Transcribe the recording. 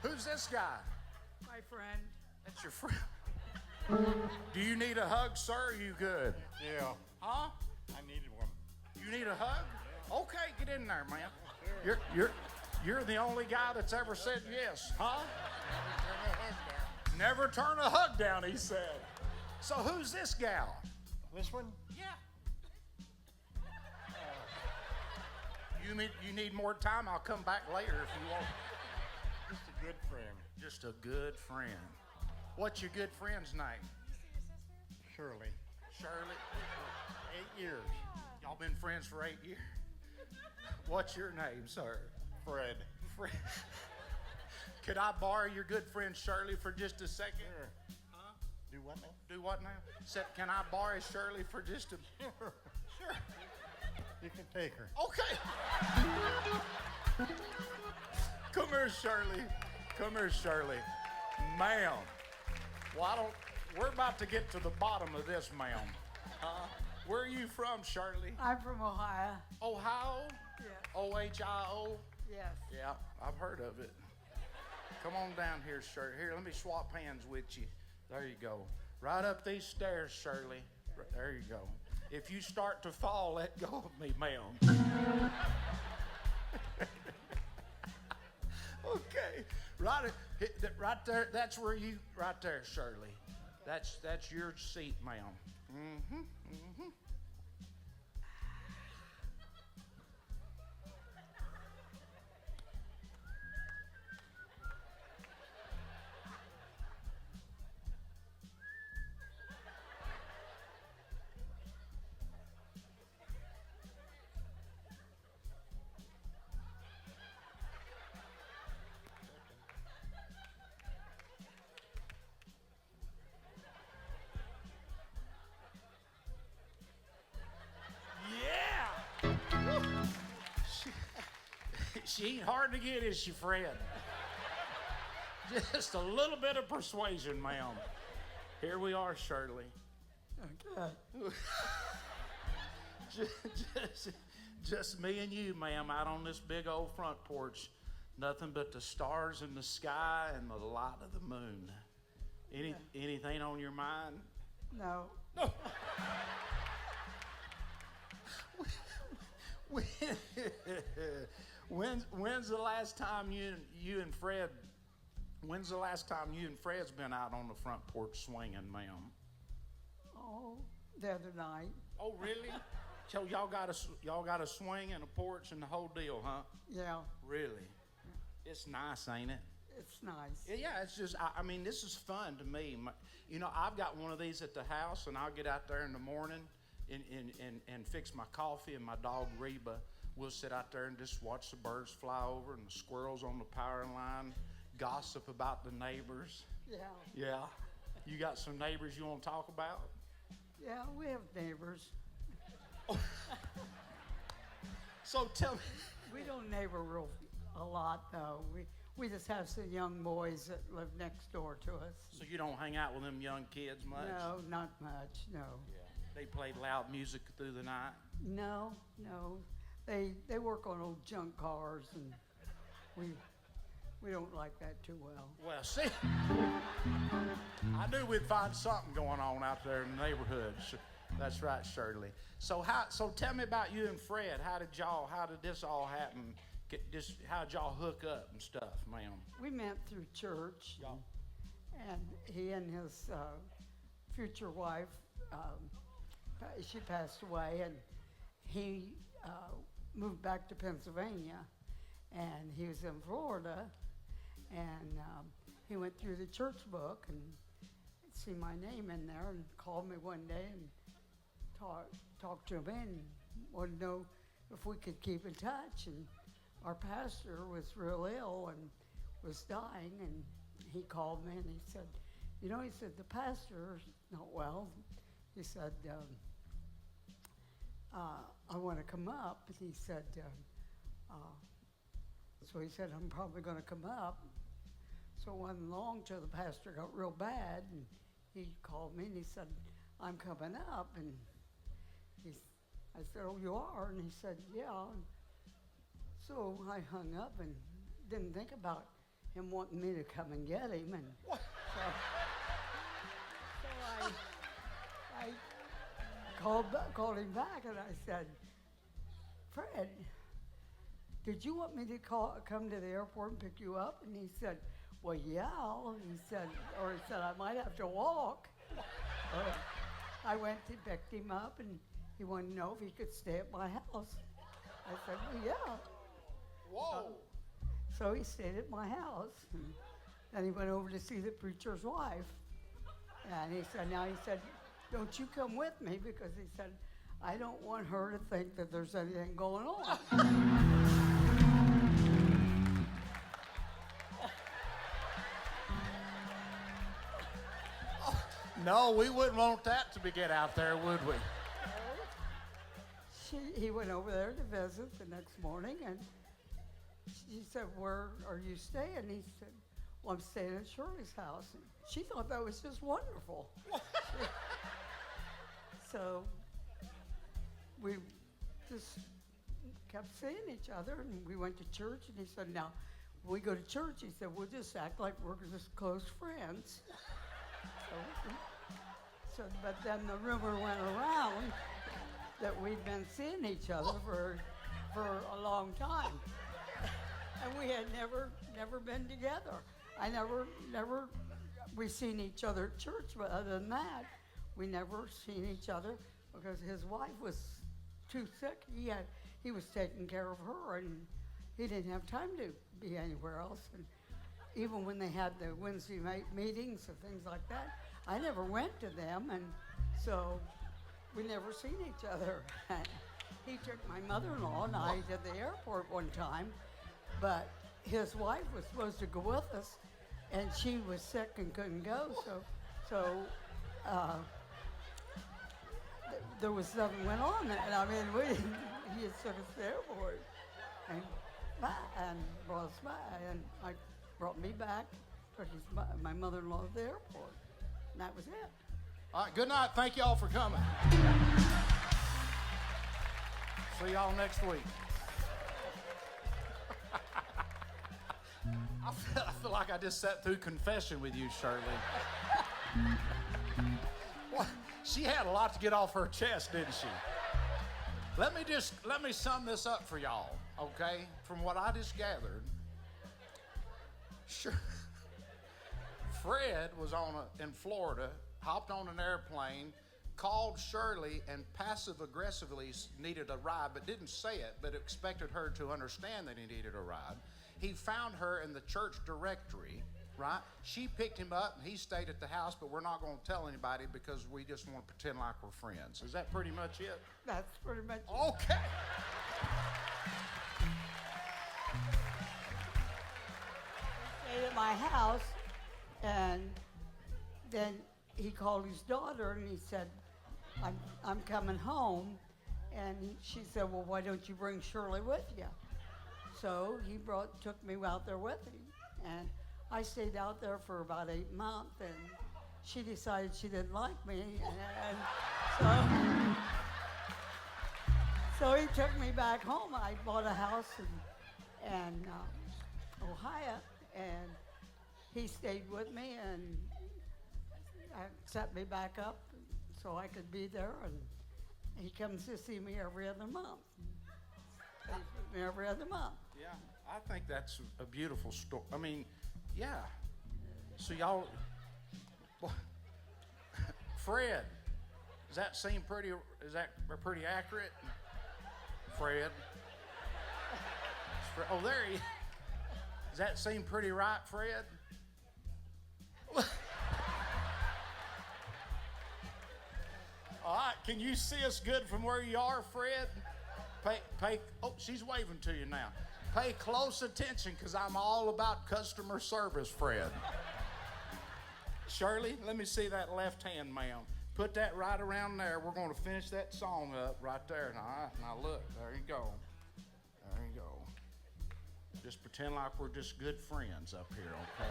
Who's this guy? My friend. That's your friend. Do you need a hug, sir? Are you good? Yeah, Huh? I needed one. You need a hug? Okay, get in there, man. You're the only guy that's ever said yes, huh? Never turn a hug down, he said. So who's this gal? This one? Yeah. You need more time? I'll come back later if you want. Just a good friend. Just a good friend. What's your good friend's name? Shirley. Shirley. 8 years. Y'all been friends for 8 years? What's your name, sir? Fred. Fred. Could I borrow your good friend Shirley for just a second? Sure. Huh? Do what now? Do what now? Said, can I borrow Shirley for just a... Sure. Sure. You can take her. Okay. Come here, Shirley. Come here, Shirley. Ma'am. We're about to get to the bottom of this, ma'am. Where are you from, Shirley? I'm from Ohio. Ohio? Yes. O-H-I-O? Yes. Yeah, I've heard of it. Come on down here, Shirley. Here, let me swap hands with you. There you go. Right up these stairs, Shirley. There you go. If you start to fall, let go of me, ma'am. Okay. Right there. That's where you. Right there, Shirley. That's your seat, ma'am. Mm-hmm. Mm-hmm. She ain't hard to get, is she, Fred? Just a little bit of persuasion, ma'am. Here we are, Shirley. Okay. just me and you, ma'am, out on this big old front porch. Nothing but the stars in the sky and the light of the moon. Anything on your mind? No. No. When's the last time you and Fred? When's the last time you and Fred's been out on the front porch swinging, ma'am? Oh, the other night. Oh, really? So y'all got a swing and a porch and the whole deal, huh? Yeah. Really? It's nice, ain't it? It's nice. Yeah, it's just, I mean, this is fun to me. You know, I've got one of these at the house, and I'll get out there in the morning and fix my coffee, and my dog Reba will sit out there and just watch the birds fly over and the squirrels on the power line, gossip about the neighbors. Yeah. Yeah. You got some neighbors you want to talk about? Yeah, we have neighbors. So tell me. We don't neighbor a lot, though. We just have some young boys that live next door to us. So you don't hang out with them young kids much? No, not much, no. Yeah. They play loud music through the night? No. They work on old junk cars, and we don't like that too well. Well, see, I knew we'd find something going on out there in the neighborhood. That's right, Shirley. So tell me about you and Fred. How did this all happen? How'd y'all hook up and stuff, ma'am? We met through church, and he and his future wife, she passed away, and he moved back to Pennsylvania, and he was in Florida, and he went through the church book and see my name in there and called me one day and talked to me and wanted to know if we could keep in touch. And our pastor was real ill and was dying, and he called me and he said, the pastor's not well. He said, I want to come up. And he said, so he said, I'm probably going to come up. So it wasn't long till the pastor got real bad, and he called me and he said, I'm coming up. And I said, oh, you are? And he said, yeah. And so I hung up and didn't think about him wanting me to come and get him, and so I called him back, and I said, Fred, did you want me to come to the airport and pick you up? And he said, well, yeah. He said, I might have to walk. I went and picked him up, and he wanted to know if he could stay at my house. I said, well, yeah. Whoa. So he stayed at my house. And then he went over to see the preacher's wife. And he said, don't you come with me, because he said, I don't want her to think that there's anything going on. No, we wouldn't want that to get out there, would we? He went over there to visit the next morning, and she said, where are you staying? He said, well, I'm staying at Shirley's house. And she thought that was just wonderful. So we just kept seeing each other, and we went to church, and he said, now, when we go to church, he said, we'll just act like we're just close friends. But then the rumor went around that we'd been seeing each other for a long time. And we had never been together. We seen each other at church, but other than that, we never seen each other because his wife was too sick. He was taking care of her, and he didn't have time to be anywhere else. And even when they had the Wednesday night meetings and things like that, I never went to them, and so we never seen each other. He took my mother-in-law and I to the airport one time, but his wife was supposed to go with us, and she was sick and couldn't go, so there was nothing went on. And I mean, he just took us to the airport and brought us back, and brought me back, took my mother-in-law to the airport, and that was it. All right, good night. Thank you all for coming. See y'all next week. I feel like I just sat through confession with you, Shirley. Well, she had a lot to get off her chest, didn't she? Let me sum this up for y'all, okay? From what I just gathered, sure. Fred was in Florida, hopped on an airplane, called Shirley, and passive-aggressively needed a ride, but didn't say it, but expected her to understand that he needed a ride. He found her in the church directory, right? She picked him up, and he stayed at the house, but we're not going to tell anybody because we just want to pretend like we're friends. Is that pretty much it? That's pretty much it. Okay. He stayed at my house, and then he called his daughter, and he said, I'm coming home. And she said, well, why don't you bring Shirley with you? So he took me out there with him. And I stayed out there for about 8 months, and she decided she didn't like me. And so he took me back home. I bought a house in Ohio, and he stayed with me and set me back up so I could be there. And he comes to see me every other month. Every other month. Yeah, I think that's a beautiful story. I mean, yeah. So y'all, Fred, does that seem pretty? Is that pretty accurate? Fred. Oh, there he. Does that seem pretty right, Fred? All right, can you see us good from where you are, Fred? Oh, she's waving to you now. Pay close attention, because I'm all about customer service, Fred. Shirley, let me see that left hand, ma'am. Put that right around there. We're going to finish that song up right there. All right, now look, there you go. There you go. Just pretend like we're just good friends up here, okay?